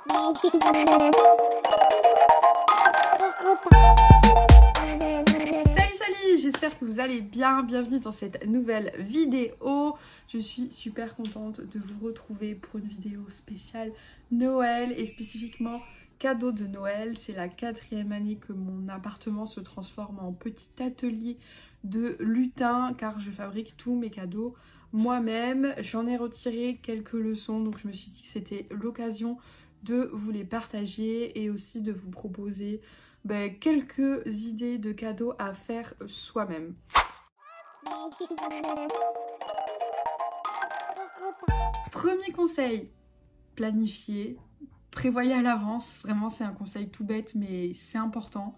Salut, j'espère que vous allez bien. Bienvenue dans cette nouvelle vidéo. Je suis super contente de vous retrouver pour une vidéo spéciale Noël et spécifiquement cadeau de Noël. C'est la 4e année que mon appartement se transforme en petit atelier de lutin car je fabrique tous mes cadeaux moi-même. J'en ai retiré quelques leçons, donc je me suis dit que c'était l'occasion de vous les partager et aussi de vous proposer quelques idées de cadeaux à faire soi-même. Premier conseil, planifier, prévoyez à l'avance. Vraiment, c'est un conseil tout bête, mais c'est important.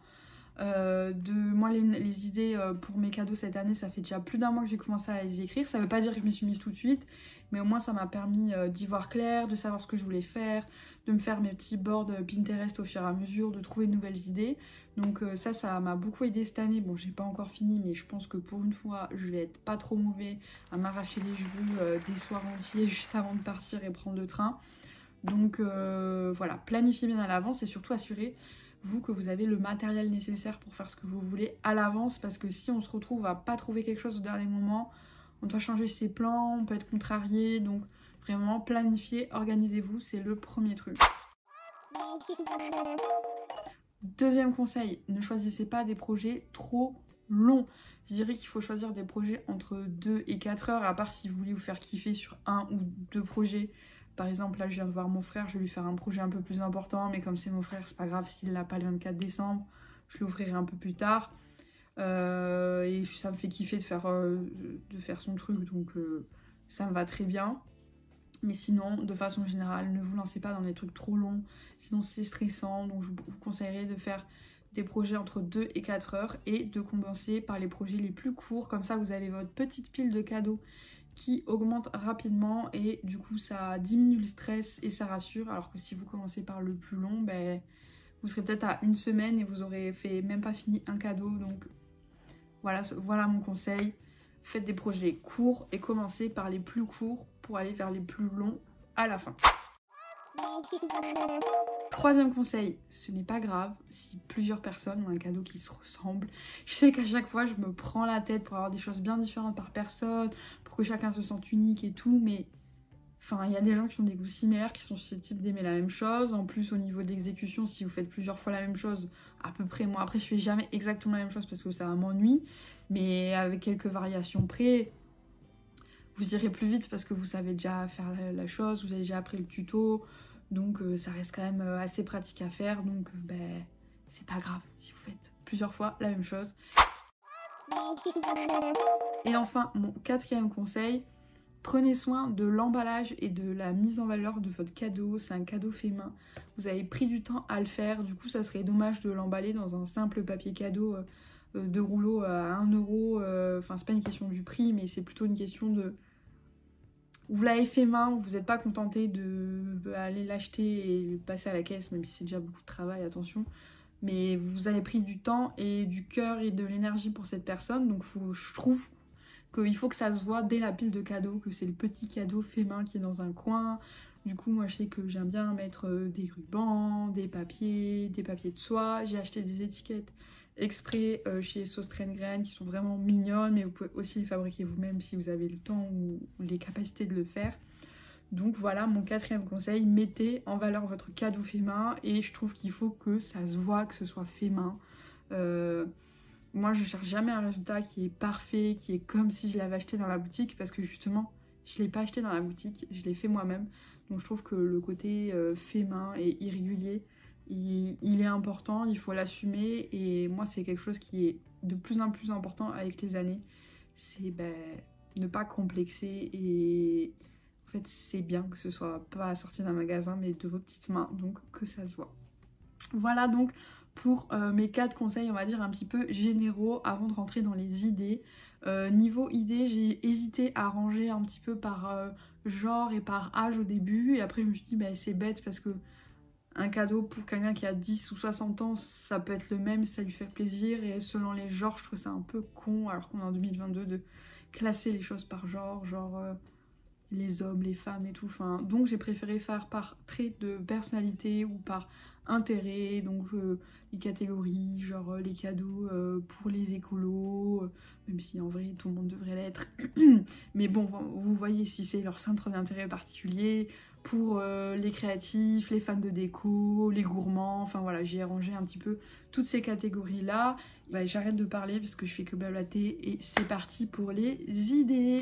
Moi, les idées pour mes cadeaux cette année, ça fait déjà plus d'un mois que j'ai commencé à les écrire. Ça veut pas dire que je me suis mise tout de suite, mais au moins ça m'a permis d'y voir clair, de savoir ce que je voulais faire, de me faire mes petits boards Pinterest au fur et à mesure, de trouver de nouvelles idées. Donc ça m'a beaucoup aidé cette année. Bon, j'ai pas encore fini, mais je pense que pour une fois, je vais être pas trop mauvais à m'arracher les cheveux des soirs entiers juste avant de partir et prendre le train. Donc voilà, planifiez bien à l'avance et surtout assurez vous que vous avez le matériel nécessaire pour faire ce que vous voulez à l'avance, parce que si on se retrouve à pas trouver quelque chose au dernier moment, on doit changer ses plans, on peut être contrarié, donc vraiment planifiez, organisez-vous, c'est le premier truc. Deuxième conseil, ne choisissez pas des projets trop longs. Je dirais qu'il faut choisir des projets entre 2 et 4 heures, à part si vous voulez vous faire kiffer sur 1 ou 2 projets. Par exemple, là, je viens de voir mon frère, je vais lui faire un projet un peu plus important, mais comme c'est mon frère, c'est pas grave s'il l'a pas le 24 décembre, je l'ouvrirai un peu plus tard. Et ça me fait kiffer de faire son truc, donc ça me va très bien. Mais sinon, de façon générale, ne vous lancez pas dans des trucs trop longs, sinon c'est stressant. Donc je vous conseillerais de faire des projets entre 2 et 4 heures et de compenser par les projets les plus courts. Comme ça, vous avez votre petite pile de cadeaux qui augmente rapidement et du coup ça diminue le stress et ça rassure, alors que si vous commencez par le plus long, vous serez peut-être à 1 semaine et vous aurez fait même pas fini un cadeau. Donc voilà mon conseil, faites des projets courts et commencez par les plus courts pour aller vers les plus longs à la fin. Troisième conseil, ce n'est pas grave si plusieurs personnes ont un cadeau qui se ressemble. Je sais qu'à chaque fois je me prends la tête pour avoir des choses bien différentes par personne, pour que chacun se sente unique et tout, mais enfin il y a des gens qui ont des goûts similaires, qui sont susceptibles d'aimer la même chose. En plus au niveau d'exécution, si vous faites plusieurs fois la même chose, à peu près, moi après je fais jamais exactement la même chose parce que ça m'ennuie, mais avec quelques variations près, vous irez plus vite parce que vous savez déjà faire la chose, vous avez déjà appris le tuto. Donc ça reste quand même assez pratique à faire, donc c'est pas grave si vous faites plusieurs fois la même chose. Et enfin, mon 4e conseil, prenez soin de l'emballage et de la mise en valeur de votre cadeau. C'est un cadeau fait main, vous avez pris du temps à le faire, du coup ça serait dommage de l'emballer dans un simple papier cadeau de rouleau à 1 euro. Enfin c'est pas une question du prix, mais c'est plutôt une question de... Vous l'avez fait main, vous n'êtes pas contenté d'aller l'acheter et le passer à la caisse, même si c'est déjà beaucoup de travail, attention. Mais vous avez pris du temps et du cœur et de l'énergie pour cette personne. Donc je trouve qu'il faut que ça se voit dès la pile de cadeaux, que c'est le petit cadeau fait main qui est dans un coin. Du coup, moi je sais que j'aime bien mettre des rubans, des papiers de soie. J'ai acheté des étiquettes exprès chez Sauce Train qui sont vraiment mignonnes, mais vous pouvez aussi les fabriquer vous-même si vous avez le temps ou les capacités de le faire. Donc voilà mon 4e conseil, mettez en valeur votre cadeau fait main et je trouve qu'il faut que ça se voit, que ce soit fait main. Moi je cherche jamais un résultat qui est parfait, qui est comme si je l'avais acheté dans la boutique, parce que justement je l'ai pas acheté dans la boutique, je l'ai fait moi-même. Donc je trouve que le côté fait main et irrégulier, il est important, il faut l'assumer, et moi c'est quelque chose qui est de plus en plus important avec les années, c'est ne pas complexer, et en fait c'est bien que ce soit pas sorti d'un magasin mais de vos petites mains, donc que ça se voit. Voilà donc pour mes 4 conseils, on va dire un petit peu généraux avant de rentrer dans les idées. Niveau idées, j'ai hésité à ranger un petit peu par genre et par âge au début, et après je me suis dit c'est bête parce que un cadeau pour quelqu'un qui a 10 ou 60 ans, ça peut être le même, ça lui fait plaisir, et selon les genres, je trouve ça un peu con, alors qu'on est en 2022, de classer les choses par genre, les hommes, les femmes et tout. Enfin, donc j'ai préféré faire par trait de personnalité ou par intérêt, donc les catégories, genre les cadeaux pour les écolos, même si en vrai tout le monde devrait l'être. Mais bon, vous voyez si c'est leur centre d'intérêt particulier, pour les créatifs, les fans de déco, les gourmands, enfin voilà, j'ai rangé un petit peu toutes ces catégories-là. Bah, j'arrête de parler parce que je fais que blablater et c'est parti pour les idées.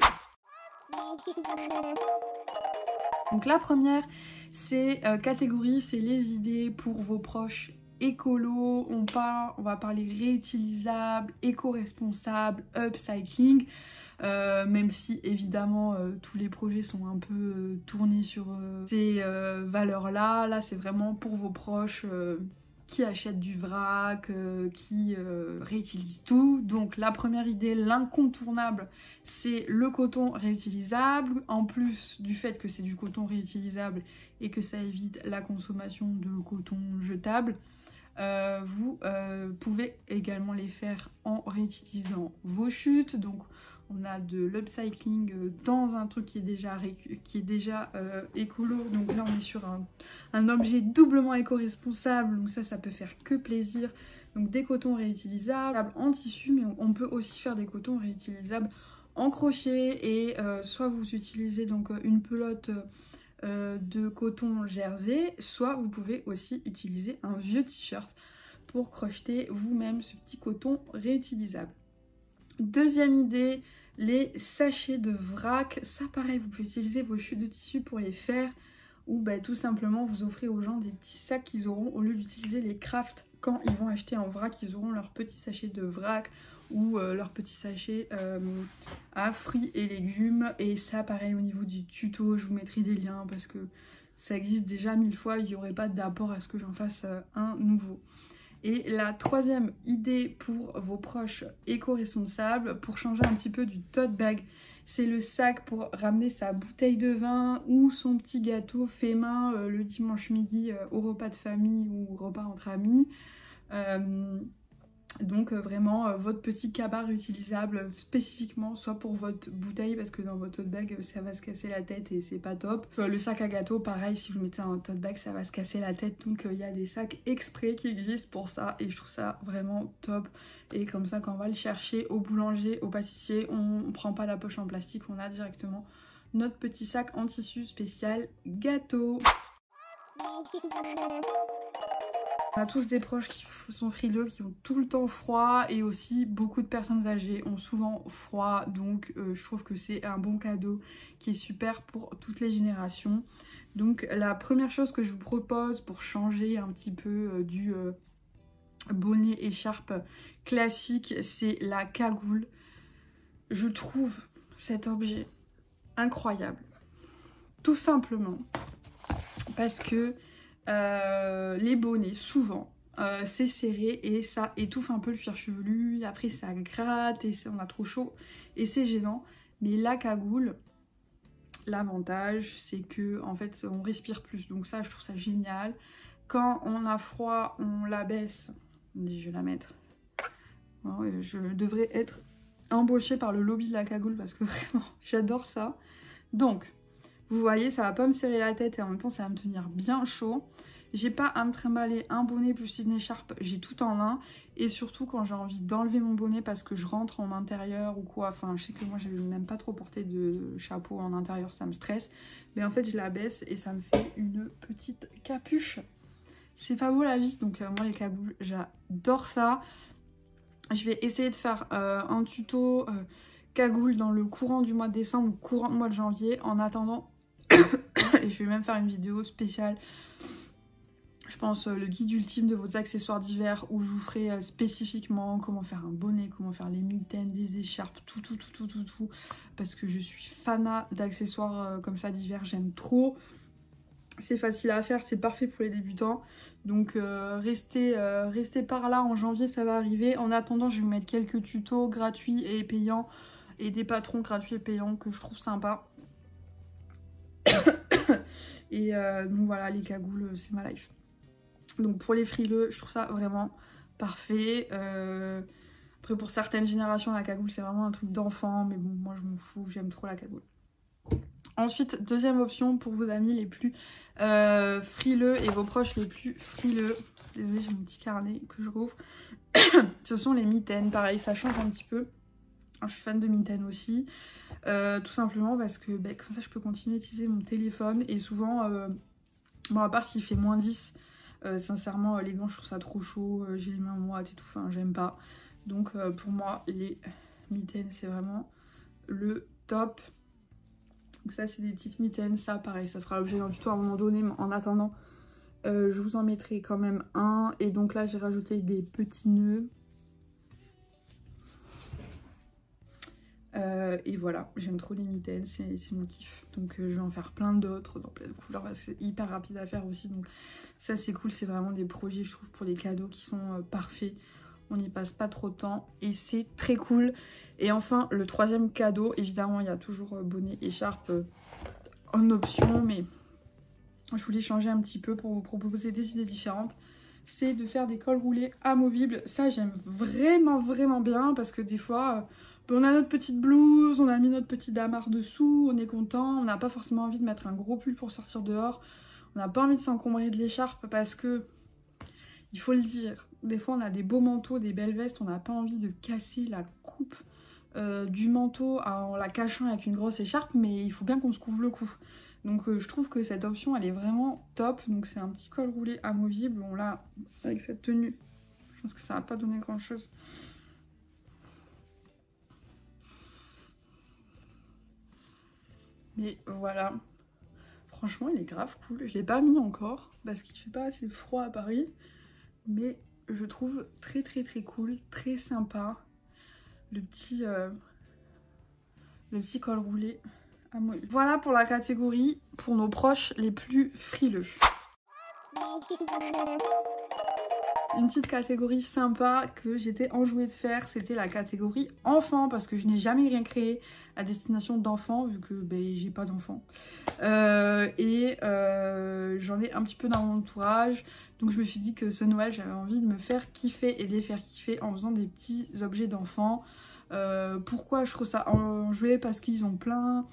Donc la première, c'est catégorie, c'est les idées pour vos proches écolo. On va parler réutilisable, éco-responsable, upcycling. Même si évidemment tous les projets sont un peu tournés sur ces valeurs-là. Là, c'est vraiment pour vos proches qui achètent du vrac, qui réutilisent tout. Donc la première idée, l'incontournable, c'est le coton réutilisable. En plus du fait que c'est du coton réutilisable et que ça évite la consommation de coton jetable, vous pouvez également les faire en réutilisant vos chutes. Donc on a de l'upcycling dans un truc qui est déjà écolo. Donc là on est sur un objet doublement éco-responsable. Donc ça peut faire que plaisir. Donc des cotons réutilisables en tissu, mais on peut aussi faire des cotons réutilisables en crochet. Et soit vous utilisez donc une pelote de coton jersey, soit vous pouvez aussi utiliser un vieux t-shirt pour crocheter vous-même ce petit coton réutilisable. Deuxième idée, les sachets de vrac. Ça pareil, vous pouvez utiliser vos chutes de tissu pour les faire, ou bah, tout simplement vous offrez aux gens des petits sacs qu'ils auront au lieu d'utiliser les crafts. Quand ils vont acheter en vrac, ils auront leur petit sachet de vrac ou leur petit sachet à fruits et légumes. Et ça pareil, au niveau du tuto, je vous mettrai des liens parce que ça existe déjà 1000 fois, il n'y aurait pas d'apport à ce que j'en fasse un nouveau. Et la troisième idée pour vos proches éco-responsables, pour changer un petit peu du tote bag, c'est le sac pour ramener sa bouteille de vin ou son petit gâteau fait main le dimanche midi au repas de famille ou au repas entre amis. Donc vraiment votre petit cabas réutilisable spécifiquement, soit pour votre bouteille parce que dans votre tote bag ça va se casser la tête et c'est pas top. Le sac à gâteau pareil, si vous le mettez dans un tote bag ça va se casser la tête, donc il y a des sacs exprès qui existent pour ça et je trouve ça vraiment top. Et comme ça quand on va le chercher au boulanger, au pâtissier, on prend pas la poche en plastique, on a directement notre petit sac en tissu spécial gâteau. On a tous des proches qui sont frileux, qui ont tout le temps froid, et aussi beaucoup de personnes âgées ont souvent froid, donc je trouve que c'est un bon cadeau qui est super pour toutes les générations. Donc la première chose que je vous propose pour changer un petit peu du bonnet écharpe classique, c'est la cagoule. Je trouve cet objet incroyable, tout simplement parce que les bonnets, souvent, c'est serré et ça étouffe un peu le cuir chevelu. Après, ça gratte et on a trop chaud et c'est gênant. Mais la cagoule, l'avantage, c'est que en fait, on respire plus. Donc ça, je trouve ça génial. Quand on a froid, on la baisse. Je vais la mettre. Bon, je devrais être embauchée par le lobby de la cagoule parce que vraiment, j'adore ça. Donc, vous voyez, ça va pas me serrer la tête et en même temps, ça va me tenir bien chaud. J'ai pas à me trimballer un bonnet plus une écharpe, j'ai tout en un. Et surtout quand j'ai envie d'enlever mon bonnet parce que je rentre en intérieur ou quoi. Enfin, je sais que moi, je n'aime pas trop porter de chapeau en intérieur, ça me stresse. Mais en fait, je la baisse et ça me fait une petite capuche. C'est pas beau la vie, donc moi, les cagoules, j'adore ça. Je vais essayer de faire un tuto cagoule dans le courant du mois de décembre ou courant du mois de janvier. En attendant, et je vais même faire une vidéo spéciale, je pense le guide ultime de vos accessoires d'hiver, où je vous ferai spécifiquement comment faire un bonnet, comment faire les mitaines, des écharpes, tout, parce que je suis fanat d'accessoires comme ça d'hiver, j'aime trop. C'est facile à faire, c'est parfait pour les débutants. Donc restez par là, en janvier ça va arriver. En attendant, je vais vous mettre quelques tutos gratuits et payants et des patrons gratuits et payants que je trouve sympas. Et donc voilà, les cagoules, c'est ma life. Donc pour les frileux, je trouve ça vraiment parfait. Après pour certaines générations, la cagoule c'est vraiment un truc d'enfant, mais bon, moi je m'en fous, j'aime trop la cagoule. Ensuite, deuxième option pour vos amis les plus frileux et vos proches les plus frileux. Désolée, j'ai mon petit carnet que je rouvre. Ce sont les mitaines. Pareil, ça change un petit peu. Alors, je suis fan de mitaines aussi. Tout simplement parce que comme ça, je peux continuer à utiliser mon téléphone. Et souvent, bon, à part s'il fait -10, sincèrement, les gants, je trouve ça trop chaud. J'ai les mains moites et tout. Enfin, j'aime pas. Donc, pour moi, les mitaines, c'est vraiment le top. Donc ça, c'est des petites mitaines. Ça, pareil, ça fera l'objet d'un tuto à un moment donné. Mais en attendant, je vous en mettrai quand même un. Et donc là, j'ai rajouté des petits nœuds. Et voilà, j'aime trop les mitaines, c'est mon kiff. Donc je vais en faire plein d'autres dans plein de couleurs. C'est hyper rapide à faire aussi. Donc ça, c'est cool. C'est vraiment des projets, je trouve, pour les cadeaux qui sont parfaits. On n'y passe pas trop de temps et c'est très cool. Et enfin, le troisième cadeau, évidemment, il y a toujours bonnet, écharpe en option, mais je voulais changer un petit peu pour vous proposer des idées différentes. C'est de faire des cols roulés amovibles. Ça, j'aime vraiment, vraiment bien parce que des fois, on a notre petite blouse, on a mis notre petit damar dessous, on est content, on n'a pas forcément envie de mettre un gros pull pour sortir dehors. On n'a pas envie de s'encombrer de l'écharpe parce que, il faut le dire, des fois on a des beaux manteaux, des belles vestes, on n'a pas envie de casser la coupe du manteau en la cachant avec une grosse écharpe, mais il faut bien qu'on se couvre le cou. Donc je trouve que cette option elle est vraiment top. Donc c'est un petit col roulé amovible. Bon là, avec cette tenue, je pense que ça va pas donner grand chose. Mais voilà. Franchement il est grave cool. Je l'ai pas mis encore parce qu'il fait pas assez froid à Paris. Mais je trouve très très très cool, très sympa. Le petit col roulé. Voilà pour la catégorie pour nos proches les plus frileux. Une petite catégorie sympa que j'étais enjouée de faire, c'était la catégorie enfants, parce que je n'ai jamais rien créé à destination d'enfants, vu que j'ai pas d'enfants. J'en ai un petit peu dans mon entourage, donc je me suis dit que ce Noël, j'avais envie de me faire kiffer et de les faire kiffer en faisant des petits objets d'enfants. Pourquoi je trouve ça enjoué? Parce qu'ils ont plein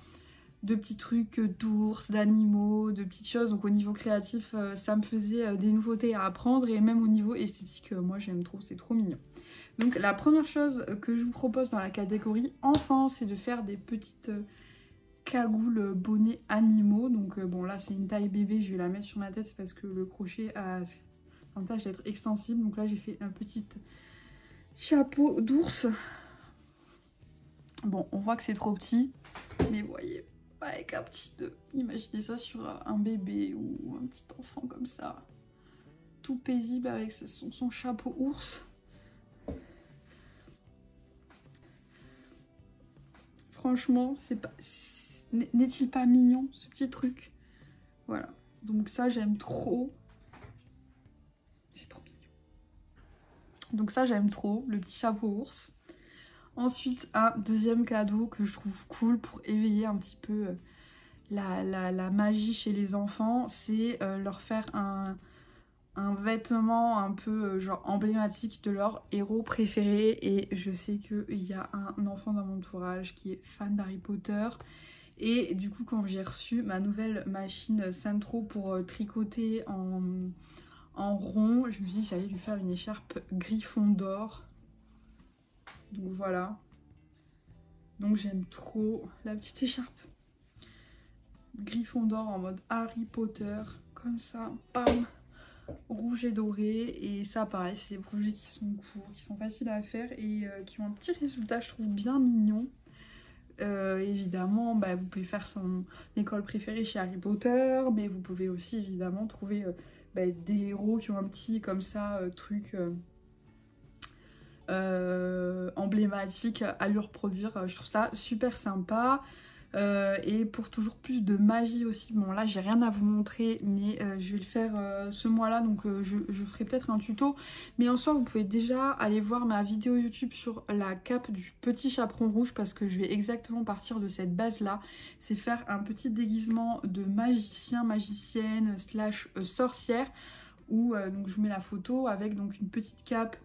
de petits trucs d'ours, d'animaux, de petites choses. Donc au niveau créatif, ça me faisait des nouveautés à apprendre. Et même au niveau esthétique, moi j'aime trop, c'est trop mignon. Donc la première chose que je vous propose dans la catégorie enfants, c'est de faire des petites cagoules bonnets animaux. Donc bon là c'est une taille bébé, je vais la mettre sur ma tête parce que le crochet a l'avantage d'être extensible. Donc là j'ai fait un petit chapeau d'ours. Bon, on voit que c'est trop petit, mais vous voyez, avec un petit nœud. Imaginez ça sur un bébé ou un petit enfant comme ça. Tout paisible avec son chapeau ours. Franchement, n'est-il pas mignon ce petit truc? Voilà. Donc ça, j'aime trop. C'est trop mignon. Donc ça, j'aime trop, le petit chapeau ours. Ensuite, un deuxième cadeau que je trouve cool pour éveiller un petit peu la magie chez les enfants, c'est leur faire un vêtement un peu genre emblématique de leur héros préféré. Et je sais qu'il y a un enfant dans mon entourage qui est fan d'Harry Potter. Et du coup, quand j'ai reçu ma nouvelle machine Sandro pour tricoter en rond, je me suis dit que j'allais lui faire une écharpe Gryffondor. Donc voilà. Donc j'aime trop la petite écharpe Gryffondor en mode Harry Potter. Comme ça, bam, rouge et doré. Et ça pareil, c'est des projets qui sont courts, qui sont faciles à faire et qui ont un petit résultat, je trouve, bien mignon. Évidemment, vous pouvez faire son école préférée chez Harry Potter, mais vous pouvez aussi évidemment trouver des héros qui ont un petit comme ça truc emblématique à lui reproduire. Je trouve ça super sympa. Et pour toujours plus de magie aussi, bon là j'ai rien à vous montrer, mais je vais le faire ce mois-là, donc je ferai peut-être un tuto. Mais en soi, vous pouvez déjà aller voir ma vidéo YouTube sur la cape du petit chaperon rouge, parce que je vais exactement partir de cette base-là. C'est faire un petit déguisement de magicien, magicienne, slash sorcière, où donc je vous mets la photo avec donc une petite cape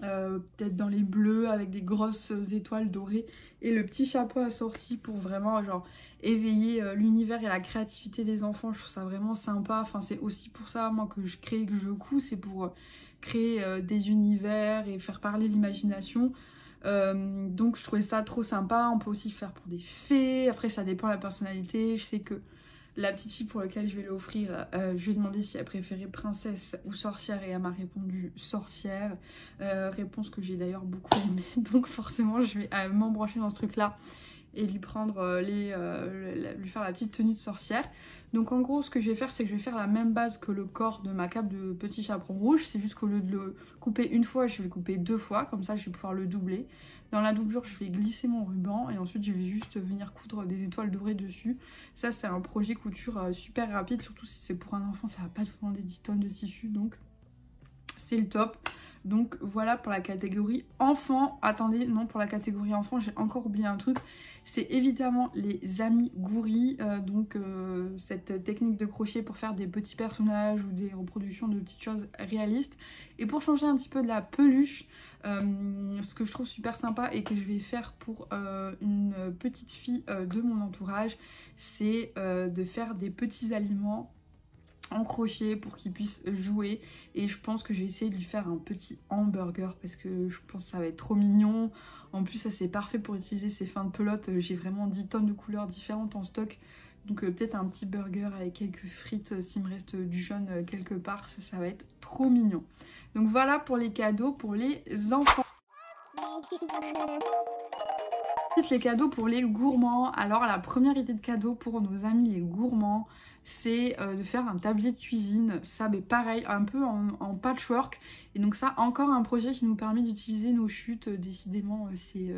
peut-être dans les bleus avec des grosses étoiles dorées et le petit chapeau assorti pour vraiment genre éveiller l'univers et la créativité des enfants. Je trouve ça vraiment sympa. Enfin, c'est aussi pour ça moi que je crée, que je couds, c'est pour créer des univers et faire parler l'imagination. Donc je trouvais ça trop sympa. On peut aussi faire pour des fées, après ça dépend de la personnalité. Je sais que la petite fille pour laquelle je vais l'offrir, je lui ai demandé si elle préférait princesse ou sorcière et elle m'a répondu sorcière. Réponse que j'ai d'ailleurs beaucoup aimée. Donc forcément je vais m'embrancher dans ce truc là et lui prendre lui faire la petite tenue de sorcière. Donc en gros ce que je vais faire, c'est que je vais faire la même base que le corps de ma cape de petit chaperon rouge. C'est juste qu'au lieu de le couper une fois, je vais le couper 2 fois. Comme ça je vais pouvoir le doubler. Dans la doublure, je vais glisser mon ruban et ensuite je vais juste venir coudre des étoiles dorées dessus. Ça, c'est un projet couture super rapide, surtout si c'est pour un enfant, ça va pas demander 10 tonnes de tissu, donc c'est le top. Donc voilà pour la catégorie enfant. Attendez, non, pour la catégorie enfant, j'ai encore oublié un truc. C'est évidemment les amigurumi, cette technique de crochet pour faire des petits personnages ou des reproductions de petites choses réalistes. Et pour changer un petit peu de la peluche, ce que je trouve super sympa et que je vais faire pour une petite fille de mon entourage, c'est de faire des petits aliments en crochet pour qu'il puisse jouer. Et je pense que je vais essayer de lui faire un petit hamburger parce que je pense que ça va être trop mignon. En plus ça c'est parfait pour utiliser ces fins de pelote. J'ai vraiment 10 tonnes de couleurs différentes en stock. Donc peut-être un petit burger avec quelques frites s'il me reste du jaune quelque part. Ça va être trop mignon. Donc voilà pour les cadeaux pour les enfants. Ensuite les cadeaux pour les gourmands. Alors la première idée de cadeau pour nos amis les gourmands, c'est de faire un tablier de cuisine. Ça mais pareil, un peu en patchwork. Et donc ça, encore un projet qui nous permet d'utiliser nos chutes. Décidément c'est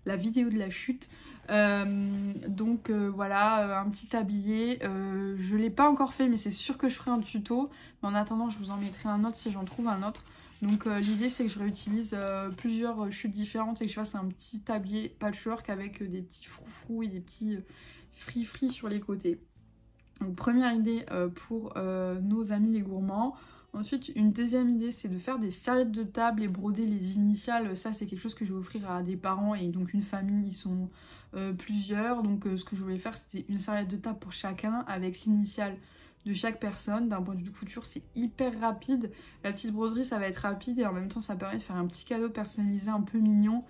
la vidéo de la chute. Voilà, un petit tablier. Je l'ai pas encore fait mais c'est sûr que je ferai un tuto. Mais en attendant je vous en mettrai un autre si j'en trouve un autre. Donc l'idée c'est que je réutilise plusieurs chutes différentes et que je fasse un petit tablier patchwork avec des petits froufrous et des petits fri-fri sur les côtés. Donc première idée pour nos amis les gourmands. Ensuite une deuxième idée c'est de faire des serviettes de table et broder les initiales. Ça c'est quelque chose que je vais offrir à des parents et donc une famille, ils sont plusieurs. Donc ce que je voulais faire c'était une serviette de table pour chacun avec l'initiale de chaque personne. D'un point de vue couture c'est hyper rapide. La petite broderie ça va être rapide et en même temps ça permet de faire un petit cadeau personnalisé un peu mignon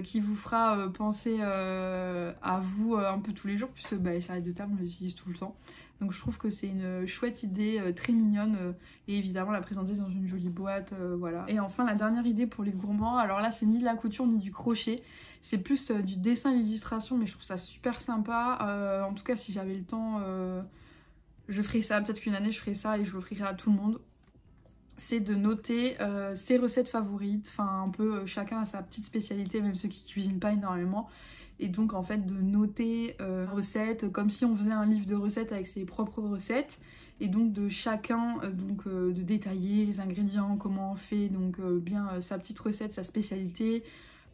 qui vous fera penser à vous un peu tous les jours puisque les serviettes de table on les utilise tout le temps. Donc je trouve que c'est une chouette idée, très mignonne et évidemment la présenter dans une jolie boîte, voilà. Et enfin la dernière idée pour les gourmands, alors là c'est ni de la couture ni du crochet, c'est plus du dessin et l'illustration mais je trouve ça super sympa. En tout cas si j'avais le temps je ferai ça, peut-être qu'une année je ferai ça et je l'offrirai à tout le monde. C'est de noter ses recettes favorites, enfin un peu chacun a sa petite spécialité, même ceux qui cuisinent pas énormément. Et donc en fait de noter recettes comme si on faisait un livre de recettes avec ses propres recettes. Et donc de chacun de détailler les ingrédients, comment on fait, donc bien sa petite recette, sa spécialité.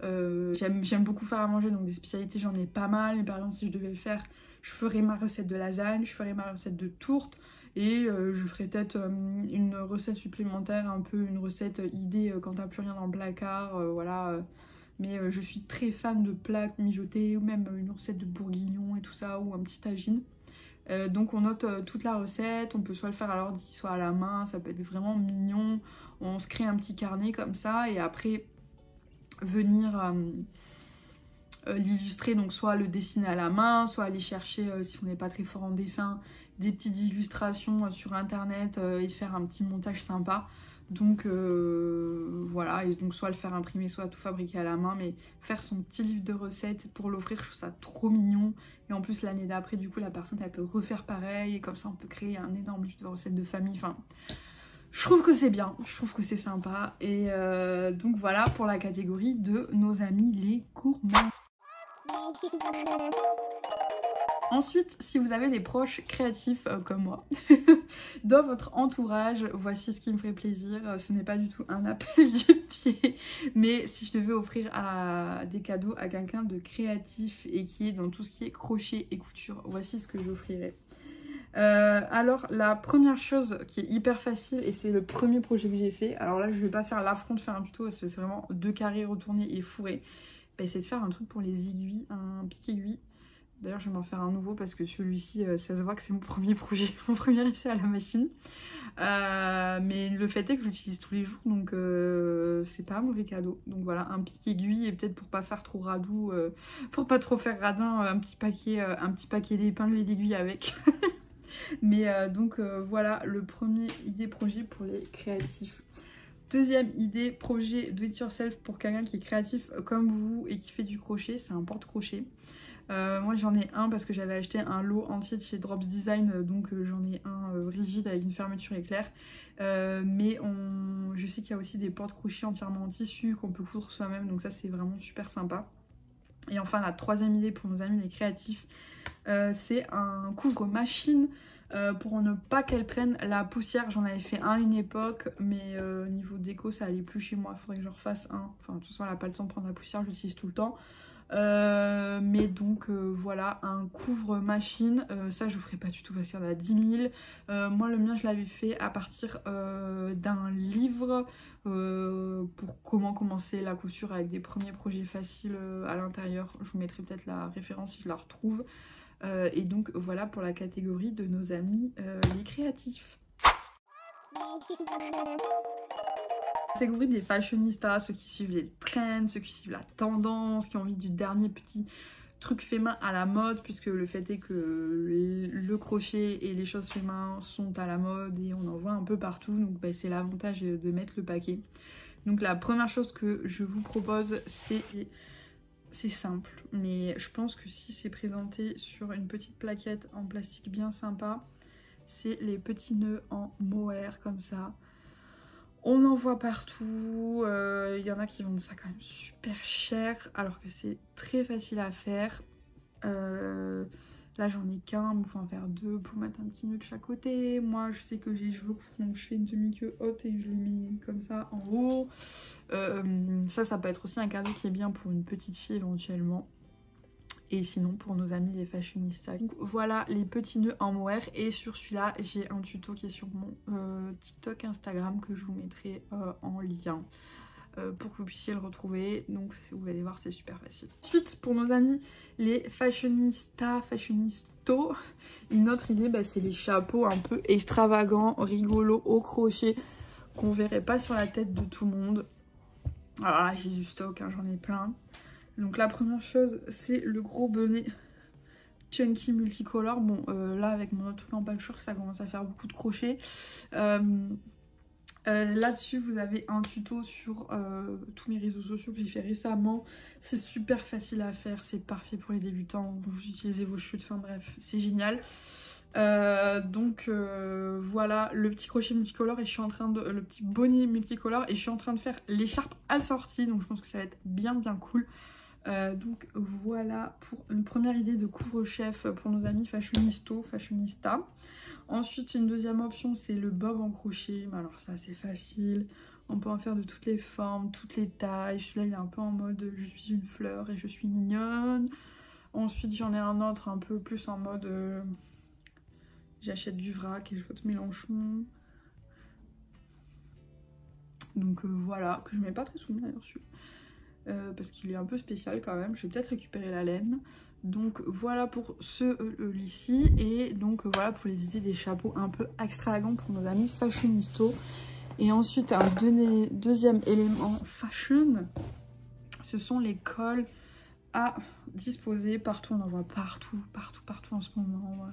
J'aime beaucoup faire à manger, donc des spécialités j'en ai pas mal. Et par exemple si je devais le faire, je ferais ma recette de lasagne, je ferais ma recette de tourte. Et je ferai peut-être une recette supplémentaire, un peu une recette idée quand t'as plus rien dans le placard, voilà. Mais je suis très fan de plats mijotés, ou même une recette de bourguignon et tout ça, ou un petit tagine. Donc on note toute la recette, on peut soit le faire à l'ordi, soit à la main, ça peut être vraiment mignon. On se crée un petit carnet comme ça, et après venir l'illustrer, donc soit le dessiner à la main, soit aller chercher, si on n'est pas très fort en dessin, des petites illustrations sur internet et faire un petit montage sympa. Donc voilà, et donc soit le faire imprimer, soit tout fabriquer à la main, mais faire son petit livre de recettes pour l'offrir, je trouve ça trop mignon. Et en plus l'année d'après, du coup la personne elle peut refaire pareil, et comme ça on peut créer un énorme livre de recettes de famille, enfin... Je trouve que c'est bien, je trouve que c'est sympa. Et donc voilà pour la catégorie de nos amis les gourmands. Ensuite, si vous avez des proches créatifs comme moi, dans votre entourage, voici ce qui me ferait plaisir. Ce n'est pas du tout un appel du pied, mais si je devais offrir des cadeaux à quelqu'un de créatif et qui est dans tout ce qui est crochet et couture, voici ce que j'offrirais. Alors la première chose qui est hyper facile et c'est le premier projet que j'ai fait, alors là je vais pas faire l'affront de faire un tuto parce que c'est vraiment 2 carrés retournés et fourrés, bah, c'est de faire un truc pour les aiguilles, un pic aiguille. D'ailleurs je vais m'en faire un nouveau parce que celui-ci ça se voit que c'est mon premier projet, mon premier essai à la machine. Mais le fait est que j'utilise tous les jours donc c'est pas un mauvais cadeau. Donc voilà, un pic aiguille et peut-être pour pas faire trop radou, pour pas trop faire radin, un petit paquet d'épingles et d'aiguilles avec. Mais donc voilà le premier idée projet pour les créatifs. Deuxième idée projet do it yourself pour quelqu'un qui est créatif comme vous et qui fait du crochet, c'est un porte-crochet. Moi j'en ai un parce que j'avais acheté un lot entier de chez Drops Design, donc j'en ai un rigide avec une fermeture éclair. Mais je sais qu'il y a aussi des porte-crochets entièrement en tissu qu'on peut coudre soi-même, donc ça c'est vraiment super sympa. Et enfin la troisième idée pour nos amis les créatifs, c'est un couvre-machine pour ne pas qu'elle prenne la poussière. J'en avais fait un une époque, mais niveau déco ça allait plus chez moi, il faudrait que je refasse un. Enfin de toute façon elle n'a pas le temps de prendre la poussière, je l'utilise tout le temps. Mais donc voilà, un couvre-machine, ça je vous ferai pas du tout parce qu'il y en a 10 000. Moi le mien je l'avais fait à partir d'un livre pour comment commencer la couture avec des premiers projets faciles à l'intérieur. Je vous mettrai peut-être la référence si je la retrouve. Et donc voilà pour la catégorie de nos amis les créatifs. Catégorie des fashionistas, ceux qui suivent les trends, ceux qui suivent la tendance, qui ont envie du dernier petit truc fait main à la mode, puisque le fait est que le crochet et les choses fait main sont à la mode et on en voit un peu partout, donc bah, c'est l'avantage de mettre le paquet. Donc la première chose que je vous propose, c'est simple, mais je pense que si c'est présenté sur une petite plaquette en plastique bien sympa, c'est les petits nœuds en mohair comme ça. On en voit partout, y en a qui vendent ça quand même super cher alors que c'est très facile à faire. Là j'en ai qu'un, il faut en faire 2 pour mettre un petit nœud de chaque côté. Moi je sais que j'ai les cheveux courts donc je fais une demi-queue haute et je le mets comme ça en haut. Ça peut être aussi un cadeau qui est bien pour une petite fille éventuellement. Et sinon pour nos amis les fashionistas. Donc voilà les petits nœuds en mohair. Et sur celui-là j'ai un tuto qui est sur mon TikTok Instagram que je vous mettrai en lien pour que vous puissiez le retrouver. Donc vous allez voir c'est super facile. Ensuite pour nos amis les fashionistas, fashionistos, une autre idée bah, c'est les chapeaux un peu extravagants, rigolos, au crochet qu'on verrait pas sur la tête de tout le monde. Alors là j'ai du stock, hein, j'en ai plein. Donc la première chose c'est le gros bonnet chunky multicolore. Bon là avec mon autre truc en patchwork ça commence à faire beaucoup de crochets. Là-dessus vous avez un tuto sur tous mes réseaux sociaux que j'ai fait récemment. C'est super facile à faire, c'est parfait pour les débutants. Vous utilisez vos chutes, enfin bref c'est génial. Donc voilà le petit crochet multicolore et je suis en train de le petit bonnet multicolore et je suis en train de faire l'écharpe assortie, donc je pense que ça va être bien cool. Donc voilà pour une première idée de couvre-chef pour nos amis fashionista. Ensuite une deuxième option c'est le bob en crochet, mais alors ça c'est facile, on peut en faire de toutes les formes, toutes les tailles. Celui-là il est un peu en mode je suis une fleur et je suis mignonne. Ensuite j'en ai un autre un peu plus en mode j'achète du vrac et je vote Mélenchon. Donc voilà, que je mets pas très souvent d'ailleurs celui-là. Parce qu'il est un peu spécial quand même, je vais peut-être récupérer la laine. Donc voilà pour ce ici. Et donc voilà pour les idées des chapeaux un peu extravagants pour nos amis fashionistas. Et ensuite un deuxième élément fashion, ce sont les cols à disposer partout. On en voit partout en ce moment.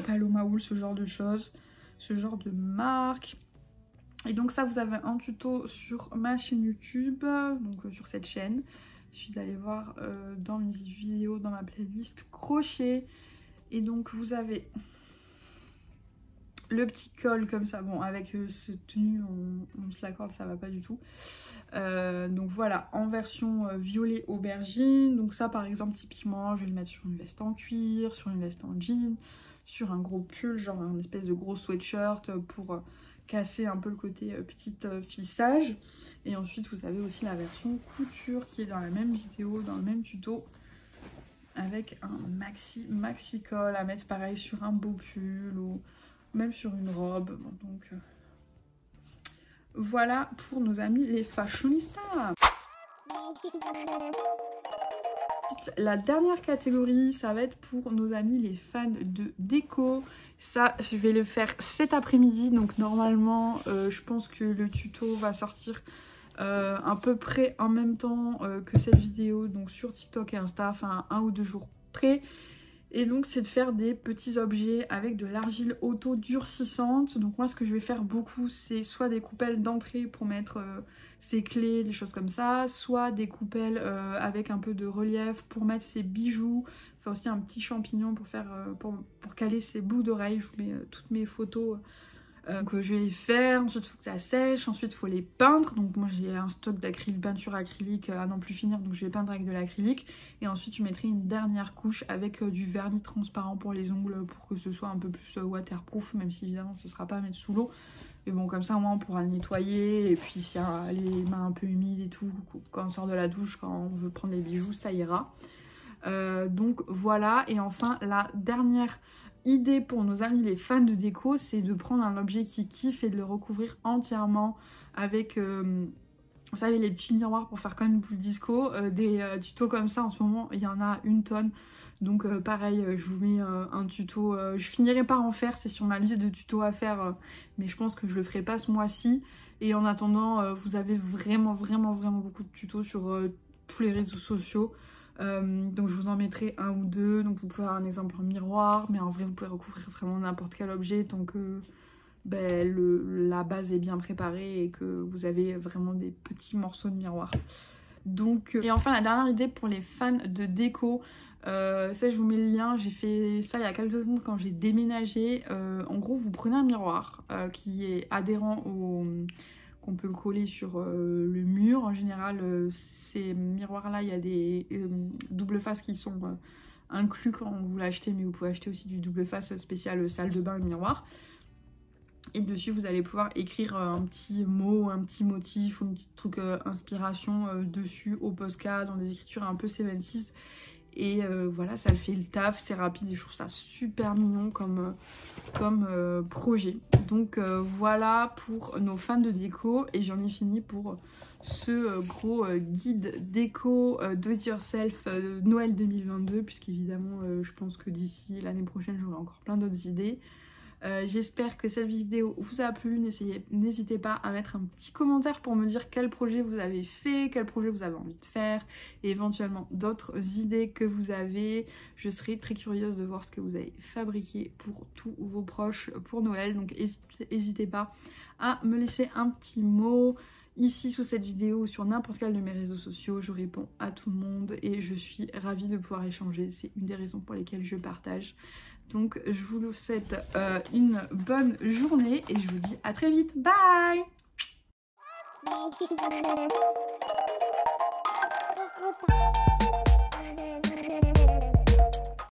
Paloma Wool, ce genre de choses, ce genre de marque. Et donc ça vous avez un tuto sur ma chaîne YouTube, donc sur cette chaîne. Il suffit d'aller voir dans mes vidéos, dans ma playlist crochet. Et donc vous avez le petit col comme ça. Bon avec ce tenue on se l'accorde, ça va pas du tout. Donc voilà en version violet aubergine. Donc ça par exemple typiquement je vais le mettre sur une veste en cuir, sur une veste en jean, sur un gros pull, genre une espèce de gros sweatshirt pour casser un peu le côté petite fissage. Et ensuite vous avez aussi la version couture qui est dans la même vidéo, dans le même tuto. avec un maxi col à mettre pareil sur un beau pull ou même sur une robe. Bon, donc voilà pour nos amis les fashionistas. La dernière catégorie, ça va être pour nos amis les fans de déco. Ça, je vais le faire cet après-midi. Donc normalement, je pense que le tuto va sortir à peu près en même temps que cette vidéo. Donc sur TikTok et Insta, enfin 1 ou 2 jours près. Et donc c'est de faire des petits objets avec de l'argile auto-durcissante. Donc moi ce que je vais faire beaucoup, c'est soit des coupelles d'entrée pour mettre ses clés, des choses comme ça, soit des coupelles avec un peu de relief pour mettre ses bijoux. Faire aussi un petit champignon pour faire pour caler ses boucles d'oreilles. Je vous mets toutes mes photos que je vais les faire. Ensuite il faut que ça sèche, ensuite il faut les peindre. Donc moi j'ai un stock peinture acrylique à n'en plus finir, donc je vais peindre avec de l'acrylique. Et ensuite je mettrai une dernière couche avec du vernis transparent pour les ongles pour que ce soit un peu plus waterproof, même si évidemment ce sera pas à mettre sous l'eau. Mais bon, comme ça au moins on pourra le nettoyer. Et puis s'il y a les mains un peu humides et tout, quand on sort de la douche, quand on veut prendre les bijoux, ça ira. Donc voilà. Et enfin la dernière idée pour nos amis les fans de déco, c'est de prendre un objet qui kiffe et de le recouvrir entièrement avec vous savez, les petits miroirs pour faire comme une boule disco. Des tutos comme ça en ce moment il y en a une tonne. Donc pareil, je vous mets un tuto, je finirai par en faire, c'est sur ma liste de tutos à faire, mais je pense que je le ferai pas ce mois-ci. Et en attendant, vous avez vraiment beaucoup de tutos sur tous les réseaux sociaux. Donc je vous en mettrai 1 ou 2. Donc vous pouvez avoir un exemple en miroir, mais en vrai vous pouvez recouvrir vraiment n'importe quel objet tant que la base est bien préparée et que vous avez vraiment des petits morceaux de miroir. Donc et enfin la dernière idée pour les fans de déco, ça je vous mets le lien, j'ai fait ça il y a quelques temps quand j'ai déménagé. En gros vous prenez un miroir qui est adhérent au... qu'on peut coller sur le mur. En général, ces miroirs-là, il y a des double faces qui sont inclus quand vous l'achetez, mais vous pouvez acheter aussi du double face spécial salle de bain miroir. Et dessus, vous allez pouvoir écrire un petit mot, un petit motif ou un petit truc inspiration dessus au Posca, dans des écritures un peu 76. Et voilà, ça fait le taf, c'est rapide et je trouve ça super mignon comme projet. Donc voilà pour nos fans de déco et j'en ai fini pour ce gros guide déco do it yourself Noël 2022, puisqu'évidemment je pense que d'ici l'année prochaine j'aurai encore plein d'autres idées. J'espère que cette vidéo vous a plu. N'hésitez pas à mettre un petit commentaire pour me dire quel projet vous avez fait, quel projet vous avez envie de faire et éventuellement d'autres idées que vous avez. Je serai très curieuse de voir ce que vous avez fabriqué pour tous vos proches pour Noël. Donc n'hésitez pas à me laisser un petit mot ici sous cette vidéo ou sur n'importe quel de mes réseaux sociaux. Je réponds à tout le monde et je suis ravie de pouvoir échanger. C'est une des raisons pour lesquelles je partage. Donc je vous souhaite une bonne journée et je vous dis à très vite. Bye!